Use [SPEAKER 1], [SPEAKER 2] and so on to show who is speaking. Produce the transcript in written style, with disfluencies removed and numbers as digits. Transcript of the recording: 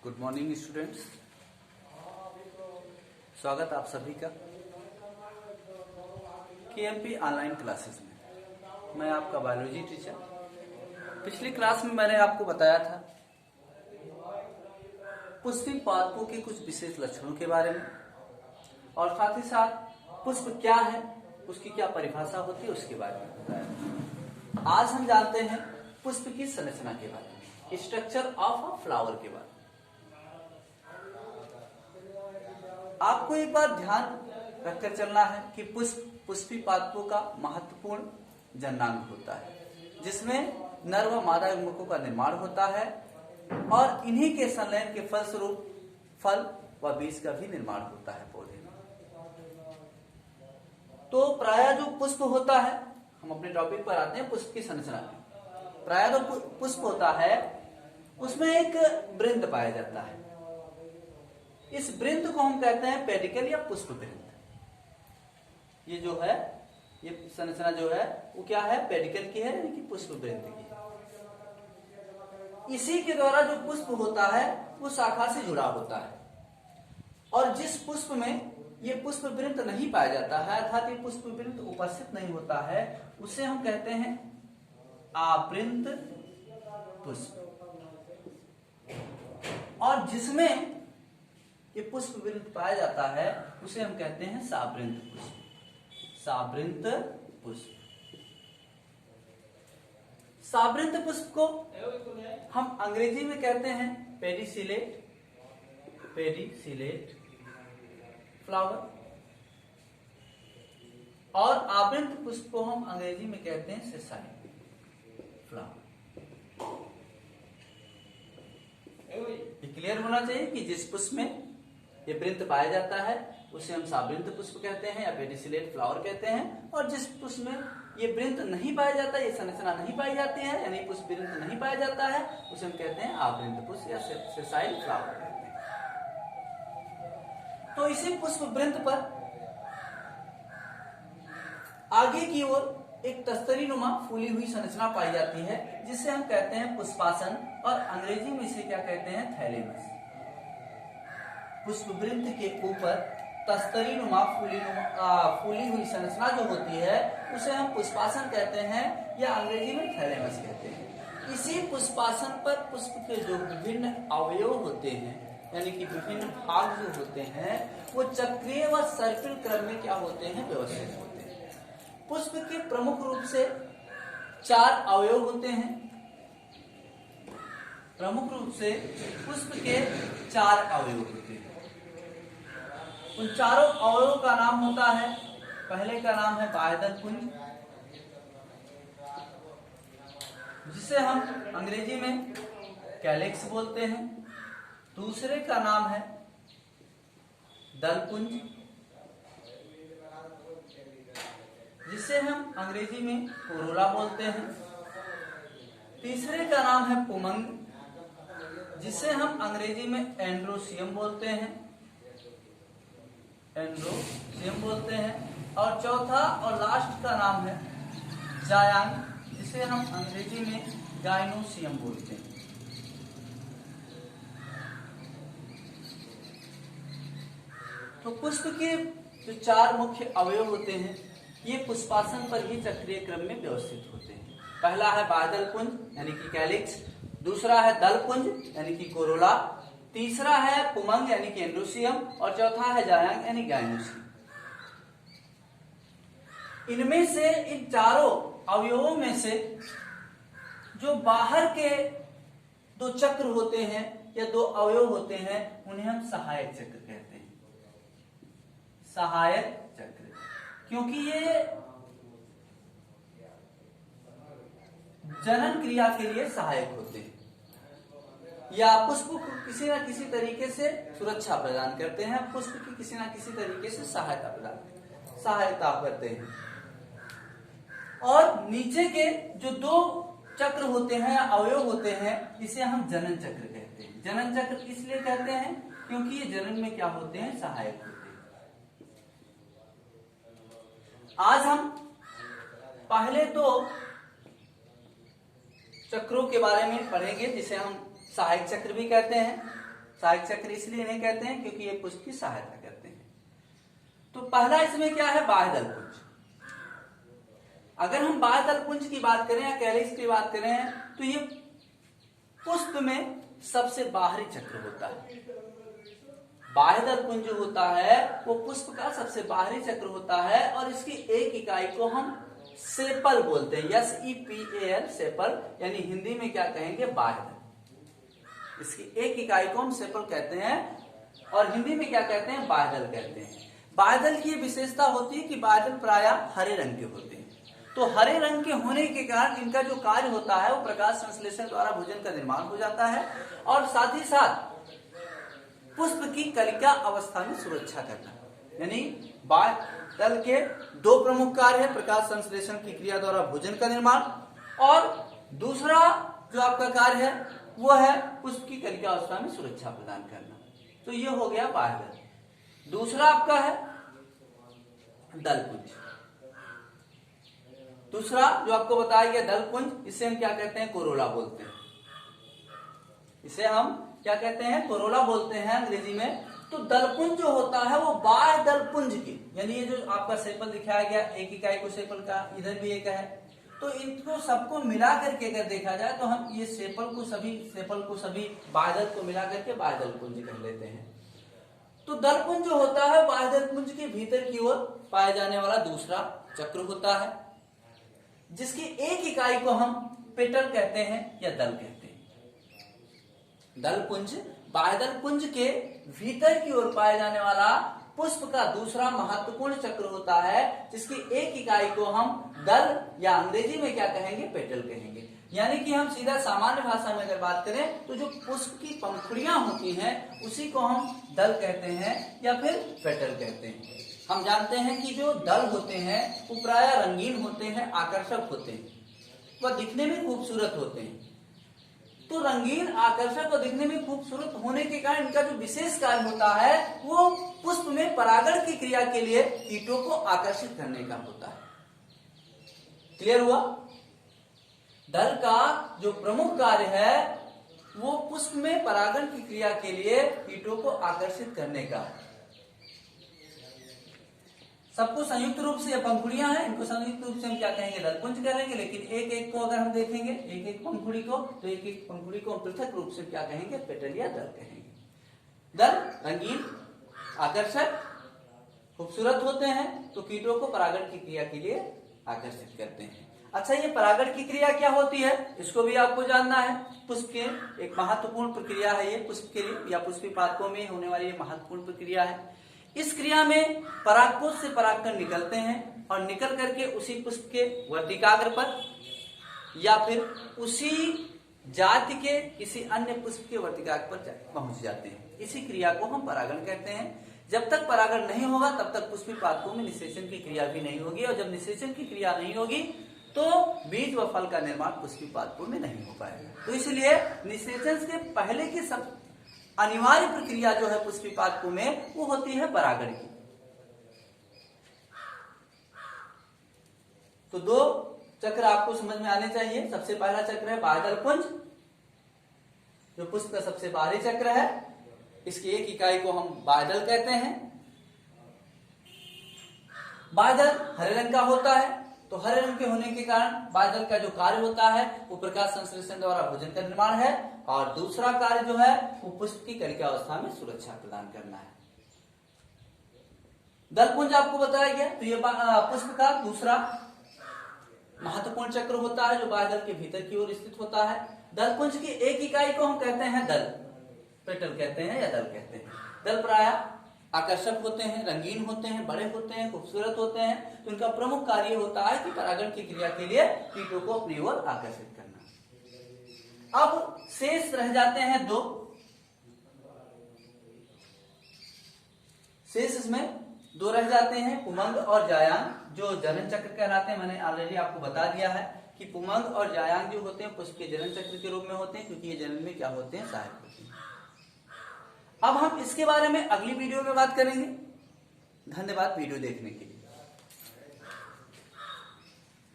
[SPEAKER 1] Good morning students, स्वागत आप सभी का केएमपी ऑनलाइन क्लासेस में। मैं आपका बायोलॉजी टीचर। पिछली क्लास में मैंने आपको बताया था पुष्पित पादपों के कुछ विशेष लक्षणों के बारे में और साथ ही साथ पुष्प क्या है, उसकी क्या परिभाषा होती है उसके बारे में बताया। आज हम जानते हैं पुष्प की संरचना के बारे में, स्ट्रक्चर ऑफ अ फ्लावर के बारे में। आपको एक बात ध्यान रखकर चलना है कि पुष्पी पादपों का महत्वपूर्ण जननांग होता है, जिसमें नर व मादा युग्मकों का निर्माण होता है और इन्हीं के संलयन के फलस्वरूप फल व बीज का भी निर्माण होता है पौधे में। तो प्रायः जो पुष्प होता है, हम अपने टॉपिक पर आते हैं पुष्प की संरचना में। प्रायः जो पुष्प होता है उसमें एक वृंत पाया जाता है। इस वृंत को हम कहते हैं पेडिकल या पुष्प वृंत। ये जो है, ये संरचना जो है वो क्या है, पेडिकल की है, यानी कि पुष्प वृंत की। इसी के द्वारा जो पुष्प होता है वो शाखा से जुड़ा होता है, और जिस पुष्प में ये पुष्प वृंत नहीं पाया जाता है, अर्थात ये पुष्प वृंत उपस्थित नहीं होता है, उसे हम कहते हैं आवृंत पुष्प। और जिसमें ये पुष्प वृंत पाया जाता है उसे हम कहते हैं सावृंत पुष्प। सावृंत पुष्प, सावृंत पुष्प को हम अंग्रेजी में कहते हैं पेडिसिलेट, पेडिसिलेट फ्लावर, और आवृंत पुष्प को हम अंग्रेजी में कहते हैं सेसाइल फ्लावर। ये क्लियर होना चाहिए कि जिस पुष्प में ये वृंत पाया जाता है उसे हम सावृंत पुष्प कहते हैं या पेडिसिलेट फ्लावर कहते हैं, और जिस पुष्प में ये वृंत नहीं पाया जाता, ये संरचना नहीं पाई जाती है, यानी पुष्प वृंत नहीं पाया जाता है, उसे हम कहते हैं आवृंत पुष्प या सेसाइल फ्लावर कहते हैं। तो इसी पुष्प वृंत पर आगे की ओर एक तस्तरी नुमा फूली हुई संरचना पाई जाती है, जिसे हम कहते हैं पुष्पासन, और अंग्रेजी में इसे क्या कहते हैं, थैलेमस। पुष्प वृंत के ऊपर तस्तरी नुमा फूली हुई संरचना जो होती है उसे हम पुष्पासन कहते हैं या अंग्रेजी में थैलेमस कहते हैं। इसी पुष्पासन पर पुष्प के जो विभिन्न अवयव होते हैं, यानी कि विभिन्न भाग जो होते हैं, वो चक्रीय व सर्पिल क्रम में क्या होते हैं, व्यवस्थित होते हैं। पुष्प के प्रमुख रूप से 4 अवयव होते हैं। प्रमुख रूप से पुष्प के 4 अवयव होते हैं। उन चारों अवयवों का नाम होता है, पहले का नाम है बाह्यदल पुंज, जिसे हम अंग्रेजी में कैलिक्स बोलते हैं। दूसरे का नाम है दलपुंज, जिसे हम अंग्रेजी में कोरोला बोलते हैं। तीसरे का नाम है पुमंग, जिसे हम अंग्रेजी में एंड्रोसियम बोलते हैं, एंड्रोसियम बोलते हैं। और चौथा और लास्ट का नाम है जायांग, जिसे हम अंग्रेजी में गाइनोसियम बोलते हैं। तो पुष्प के जो 4 मुख्य अवयव होते हैं ये पुष्पासन पर ही चक्रीय क्रम में व्यवस्थित होते हैं। पहला है बाह्यदल पुंज यानी कि कैलिक्स, दूसरा है दल पुंज यानी कि कोरोला, तीसरा है पुमंग यानी कि एंड्रोसियम, और चौथा है जायांग यानी गाइनोसियम। इनमें से, इन चारों अवयवों में से जो बाहर के 2 चक्र होते हैं या 2 अवयव होते हैं उन्हें हम सहायक चक्र कहते हैं। सहायक चक्र, क्योंकि ये जनन क्रिया के लिए सहायक होते हैं या पुष्प को किसी न किसी तरीके से सुरक्षा प्रदान करते हैं, पुष्प की किसी न किसी तरीके से सहायता करते हैं। और नीचे के जो 2 चक्र होते हैं या अवयव होते हैं इसे हम जनन चक्र कहते हैं। जनन चक्र इसलिए कहते हैं क्योंकि ये जनन में क्या होते हैं, सहायक होते हैं। आज हम पहले 2 चक्रों के बारे में पढ़ेंगे, जिसे हम सहायक चक्र भी कहते हैं। सहायक चक्र इसलिए नहीं कहते हैं क्योंकि ये पुष्प की सहायता करते हैं। तो पहला इसमें क्या है, बाह्य दल पुंज। अगर हम बाह्य दल पुंज की बात करें या कैलिक्स की बात करें तो ये पुष्प में सबसे बाहरी चक्र होता है। बाह्य दल पुंज जो होता है वो पुष्प का सबसे बाहरी चक्र होता है और इसकी एक इकाई को हम सेपल बोलते हैं, SEPAL, सेपल, यानी हिंदी में क्या कहेंगे, बाह्य दल। इसकी एक इकाई को हम सेपल कहते हैं और हिंदी में क्या कहते हैं, बाह्य दल कहते हैं। बाह्य दल की विशेषता होती है कि बाह्य दल प्रायः हरे रंग के होते हैं। तो हरे रंग के होने के कारण इनका जो कार्य होता है वो प्रकाश संश्लेषण द्वारा भोजन का निर्माण हो जाता है और साथ ही साथ पुष्प की कलिका अवस्था में सुरक्षा करना। यानी बाह्य दल के दो प्रमुख कार्य है, प्रकाश संश्लेषण की क्रिया द्वारा भोजन का निर्माण और दूसरा जो आपका कार्य है वो है पुष्प की कलिका अवस्था में सुरक्षा प्रदान करना। तो ये हो गया बाह्य दल। दूसरा आपका है दलपुंज। दूसरा जो आपको बताया गया दलपुंज, इसे हम क्या कहते हैं, कोरोला बोलते हैं। इसे हम क्या कहते हैं, कोरोला बोलते हैं अंग्रेजी में। तो दलपुंज जो होता है वो बाह्य दलपुंज की, यानी ये जो आपका सेपल दिखाया गया, एक इकाई को सेपल का, इधर भी एक है, तो इनको सबको मिला करके अगर देखा जाए तो हम ये सेपल को सभी बाह्य दल को मिला करके बाह्य दलपुंज कह लेते हैं। तो दलपुंज जो होता है बाह्य दलपुंज के भीतर की ओर पाया जाने वाला दूसरा चक्र होता है, जिसकी एक इकाई को हम पेटल कहते हैं या दल कहते हैं। दलपुंज बाह्य दलपुंज के भीतर की ओर पाया जाने वाला पुष्प का दूसरा महत्वपूर्ण चक्र होता है, जिसकी एक इकाई को हम दल या अंग्रेजी में क्या कहेंगे, पेटल कहेंगे। यानी कि हम सीधा सामान्य भाषा में अगर बात करें तो जो पुष्प की पंखुड़ियां होती हैं उसी को हम दल कहते हैं या फिर पेटल कहते हैं। हम जानते हैं कि जो दल होते हैं वो प्रायः रंगीन होते हैं, आकर्षक होते हैं, वह दिखने में खूबसूरत होते हैं। तो रंगीन, आकर्षक और दिखने में खूबसूरत होने के कारण इनका जो विशेष कार्य होता है वो पुष्प में परागण की क्रिया के लिए कीटों को आकर्षित करने का होता है। क्लियर हुआ? दल का जो प्रमुख कार्य है वो पुष्प में परागण की क्रिया के लिए कीटों को आकर्षित करने का है। सबको संयुक्त रूप से पंखुड़ियां हैं, इनको संयुक्त रूप से हम क्या कहेंगे, दलपुंज कहेंगे। लेकिन एक एक को अगर हम देखेंगे, एक एक पंखुड़ी को, तो एक एक पंखुड़ी को हम पृथक रूप से क्या कहेंगे, पेटल या दल कहेंगे। दल रंगीन, आकर्षक, खूबसूरत होते हैं, तो कीटों को परागण की क्रिया के लिए आकर्षित करते हैं। अच्छा, ये परागण की क्रिया क्या होती है इसको भी आपको जानना है। पुष्प के एक महत्वपूर्ण प्रक्रिया है ये, पुष्प के लिए या पुष्पी पादपों में होने वाली महत्वपूर्ण प्रक्रिया है। इस क्रिया में परागकोश से परागकण निकलते हैं और निकल करके उसी पुष्प के वर्तिकाग्र पर या फिर उसी जाति के किसी अन्य पुष्प के वर्तिकाग्र पर पहुंच जाते हैं। इसी क्रिया को हम परागण कहते हैं। जब तक परागण नहीं होगा तब तक पुष्पी पादपों में निषेचन की क्रिया भी नहीं होगी, और जब निषेचन की क्रिया नहीं होगी तो बीज व फल का निर्माण पुष्पी पादपों में नहीं हो पाएगा। तो इसलिए निषेचन से पहले की सब अनिवार्य प्रक्रिया जो है पुष्पी पादपों में वो होती है परागण की। तो दो चक्र आपको समझ में आने चाहिए। सबसे पहला चक्र है बाह्य दलपुंज, जो पुष्प का सबसे बाहरी चक्र है। इसकी एक इकाई को हम बाह्य दल कहते हैं। बाह्य दल हरे रंग का होता है, तो हरे रंग के होने के कारण बाह्य दल का जो कार्य होता है वो प्रकाश संश्लेषण द्वारा भोजन का निर्माण है, और दूसरा कार्य जो है वो पुष्प की कलिका अवस्था में सुरक्षा प्रदान करना है। दलपुंज आपको बताया गया, तो ये पुष्प का दूसरा महत्वपूर्ण चक्र होता है जो बाह्य दल के भीतर की ओर स्थित होता है। दलपुंज की एक इकाई को हम कहते हैं दल, पेटल कहते हैं या दल कहते हैं। दल प्रायः आकर्षक होते हैं, रंगीन होते हैं, बड़े होते हैं, खूबसूरत होते हैं। तो इनका प्रमुख कार्य होता है कि परागण की क्रिया के लिए कीटों को अपनी ओर आकर्षित करना। अब शेष रह जाते हैं दो। शेष इसमें दो रह जाते हैं, पुमंग और जायांग, जो जनन चक्र कहलाते हैं। मैंने ऑलरेडी आपको बता दिया है कि पुमंग और जायांग जो होते हैं पुष्प के जनन चक्र के रूप में होते हैं, क्योंकि ये जनन में क्या होते हैं, सहायक होते हैं। अब हम इसके बारे में अगली वीडियो में बात करेंगे। धन्यवाद वीडियो देखने के लिए।